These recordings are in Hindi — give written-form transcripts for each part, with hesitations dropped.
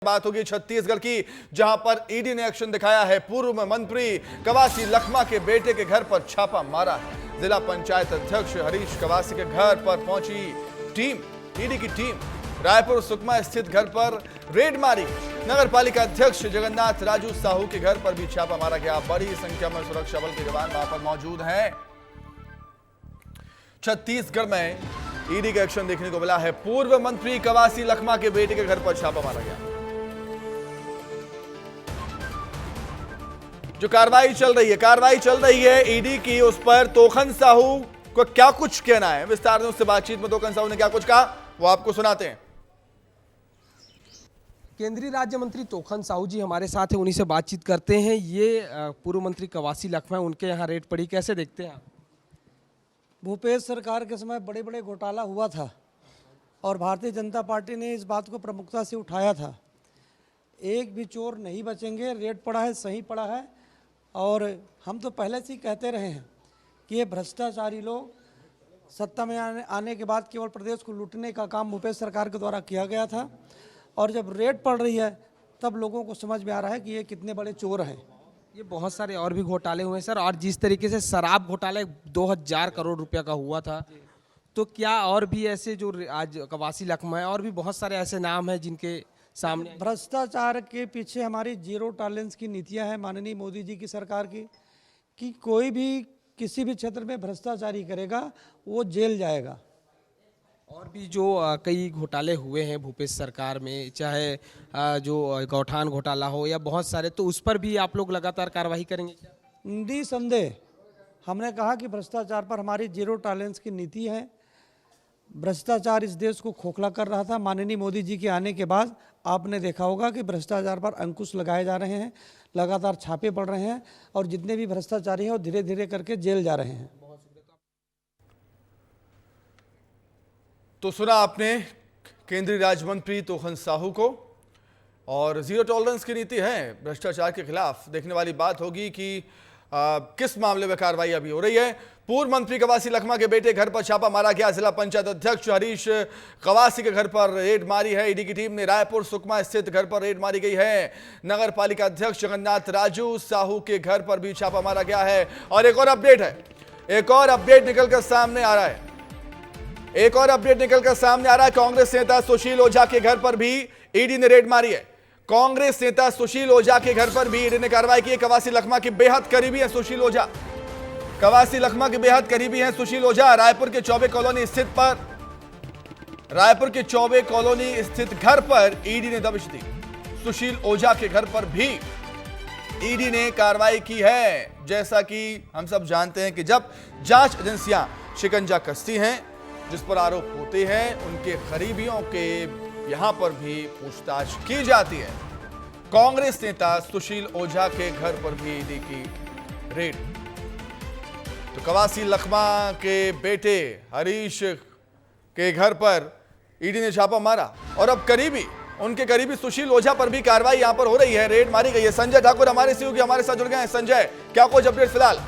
बात होगी छत्तीसगढ़ की, जहां पर ईडी ने एक्शन दिखाया है। पूर्व मंत्री कवासी लखमा के बेटे के घर पर छापा मारा है। जिला पंचायत अध्यक्ष हरीश कवासी के घर पर पहुंची टीम, ईडी की टीम रायपुर सुकमा स्थित घर पर रेड मारी। नगर पालिका अध्यक्ष जगन्नाथ राजू साहू के घर पर भी छापा मारा गया। बड़ी संख्या में सुरक्षा बल के जवान वहां पर मौजूद हैं। छत्तीसगढ़ में ईडी का एक्शन देखने को मिला है। पूर्व मंत्री कवासी लखमा के बेटे के घर पर छापा मारा गया। जो कार्रवाई चल रही है ईडी की, उस पर तोखन साहू को क्या कुछ कहना है, विस्तार से उससे बातचीत में तोखन साहू ने क्या कुछ कहा वो आपको सुनाते हैं। केंद्रीय राज्य मंत्री तोखन साहू जी हमारे साथ हैं, उन्हीं से बातचीत करते हैं। ये पूर्व मंत्री कवासी लखमा, उनके यहाँ रेड पड़ी, कैसे देखते हैं आप? भूपेश सरकार के समय बड़े बड़े घोटाला हुआ था और भारतीय जनता पार्टी ने इस बात को प्रमुखता से उठाया था। एक भी चोर नहीं बचेंगे, रेड पड़ा है, सही पड़ा है। और हम तो पहले से ही कहते रहे हैं कि ये भ्रष्टाचारी लोग सत्ता में आने के बाद केवल प्रदेश को लूटने का काम भूपेश सरकार के द्वारा किया गया था। और जब रेड पड़ रही है तब लोगों को समझ में आ रहा है कि ये कितने बड़े चोर हैं। ये बहुत सारे और भी घोटाले हुए सर, और जिस तरीके से शराब घोटाला 2000 करोड़ रुपया का हुआ था, तो क्या और भी ऐसे जो आज कवासी लखमा है, और भी बहुत सारे ऐसे नाम हैं जिनके सामने? भ्रष्टाचार के पीछे हमारी जीरो टॉलरेंस की नीतियां हैं माननीय मोदी जी की सरकार की, कि कोई भी किसी भी क्षेत्र में भ्रष्टाचारी करेगा वो जेल जाएगा। और भी जो कई घोटाले हुए हैं भूपेश सरकार में, चाहे जो गौठान घोटाला हो या बहुत सारे, तो उस पर भी आप लोग लगातार कार्रवाई करेंगे क्या? निसंदेह हमने कहा कि भ्रष्टाचार पर हमारी जीरो टॉलरेंस की नीति है। भ्रष्टाचार इस देश को खोखला कर रहा था। माननीय मोदी जी के आने के बाद आपने देखा होगा कि भ्रष्टाचार पर अंकुश लगाए जा रहे हैं, लगातार छापे पड़ रहे हैं और जितने भी भ्रष्टाचारी हैं वो धीरे धीरे करके जेल जा रहे हैं। तो सुना आपने केंद्रीय राज्य मंत्री तोखन साहू को, और जीरो टॉलरेंस की नीति है भ्रष्टाचार के खिलाफ। देखने वाली बात होगी कि किस मामले में कार्रवाई अभी हो रही है। पूर्व मंत्री कवासी लखमा के बेटे घर पर छापा मारा गया। जिला पंचायत अध्यक्ष हरीश कवासी के घर पर रेड मारी है ईडी की टीम ने। रायपुर सुकमा स्थित घर पर रेड मारी गई है। नगर पालिका अध्यक्ष जगन्नाथ राजू साहू के घर पर भी छापा मारा गया है। और एक और अपडेट निकलकर सामने आ रहा है। कांग्रेस नेता सुशील ओझा के घर पर भी ईडी ने रेड मारी है। कांग्रेस नेता सुशील ओझा के घर पर भी ईडी ने कार्रवाई की। कवासी लखमा के बेहद करीबी है सुशील ओझा। सुशील ओझा रायपुर के चौबे कॉलोनी स्थित घर पर ईडी ने दबिश दी। सुशील ओझा के घर पर भी ईडी ने कार्रवाई की है। जैसा कि हम सब जानते हैं कि जब जांच एजेंसियां शिकंजा कसती हैं, जिस पर आरोप होते हैं, उनके करीबियों के यहां पर भी पूछताछ की जाती है। कांग्रेस नेता सुशील ओझा के घर पर भी ईडी की रेड। तो कवासी लखमा के बेटे हरीश के घर पर ईडी ने छापा मारा और अब उनके करीबी सुशील ओझा पर भी कार्रवाई यहां पर हो रही है, रेड मारी गई है। संजय ठाकुर हमारे सहयोगी हमारे साथ जुड़ गए हैं। संजय, क्या कुछ अपडेट फिलहाल?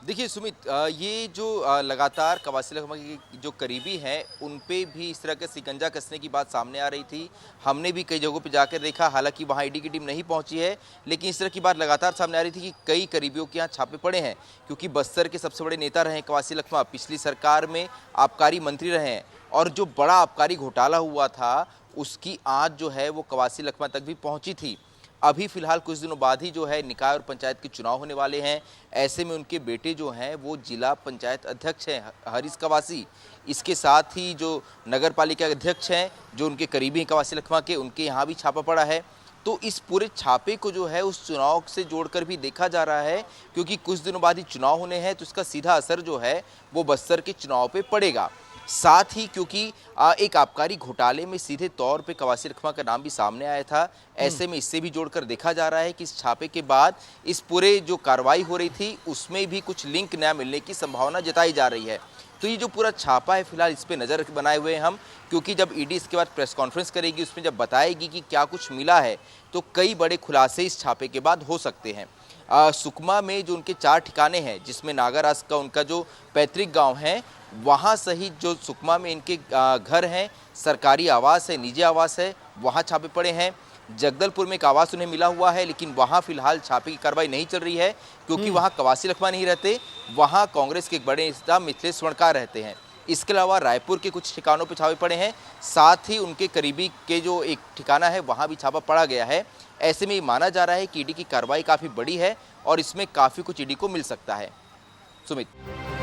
देखिए सुमित, ये जो लगातार कवासी लखमा के जो करीबी हैं उन पे भी इस तरह के शिकंजा कसने की बात सामने आ रही थी। हमने भी कई जगहों पे जाकर देखा, हालांकि वहाँ ईडी की टीम नहीं पहुंची है, लेकिन इस तरह की बात लगातार सामने आ रही थी कि कई करीबियों के यहाँ छापे पड़े हैं, क्योंकि बस्तर के सबसे बड़े नेता रहे कवासी लखमा। पिछली सरकार में आबकारी मंत्री रहे हैं और जो बड़ा आबकारी घोटाला हुआ था उसकी आँच जो है वो कवासी लखमा तक भी पहुँची थी। अभी फिलहाल कुछ दिनों बाद ही जो है निकाय और पंचायत के चुनाव होने वाले हैं। ऐसे में उनके बेटे जो हैं वो जिला पंचायत अध्यक्ष हैं हरीश कवासी। इसके साथ ही जो नगर पालिका अध्यक्ष हैं जो उनके करीबी हैं कवासी लखमा के, उनके यहाँ भी छापा पड़ा है। तो इस पूरे छापे को जो है उस चुनाव से जोड़कर भी देखा जा रहा है, क्योंकि कुछ दिनों बाद ही चुनाव होने हैं, तो इसका सीधा असर जो है वो बस्तर के चुनाव पर पड़ेगा। साथ ही क्योंकि एक आबकारी घोटाले में सीधे तौर पे कवासी लखमा का नाम भी सामने आया था, ऐसे में इससे भी जोड़कर देखा जा रहा है कि इस छापे के बाद इस पूरे जो कार्रवाई हो रही थी उसमें भी कुछ लिंक नया मिलने की संभावना जताई जा रही है। तो ये जो पूरा छापा है फिलहाल इस पे नज़र बनाए हुए हैं हम, क्योंकि जब ईडी इसके बाद प्रेस कॉन्फ्रेंस करेगी, उसमें जब बताएगी कि क्या कुछ मिला है, तो कई बड़े खुलासे इस छापे के बाद हो सकते हैं। सुकमा में जो उनके 4 ठिकाने हैं, जिसमें नागाराज का उनका जो पैतृक गांव है वहाँ सहित जो सुकमा में इनके घर हैं, सरकारी आवास है, निजी आवास है, वहाँ छापे पड़े हैं। जगदलपुर में एक आवास उन्हें मिला हुआ है, लेकिन वहाँ फिलहाल छापे की कार्रवाई नहीं चल रही है क्योंकि वहाँ कवासी लखमा नहीं रहते, वहाँ कांग्रेस के एक बड़े नेता मिथिलेश स्वर्णकार रहते हैं। इसके अलावा रायपुर के कुछ ठिकानों पर छापे पड़े हैं, साथ ही उनके करीबी के जो एक ठिकाना है वहाँ भी छापा पड़ा गया है। ऐसे में ये माना जा रहा है कि ईडी की कार्रवाई काफ़ी बड़ी है और इसमें काफ़ी कुछ ईडी को मिल सकता है। सुमित।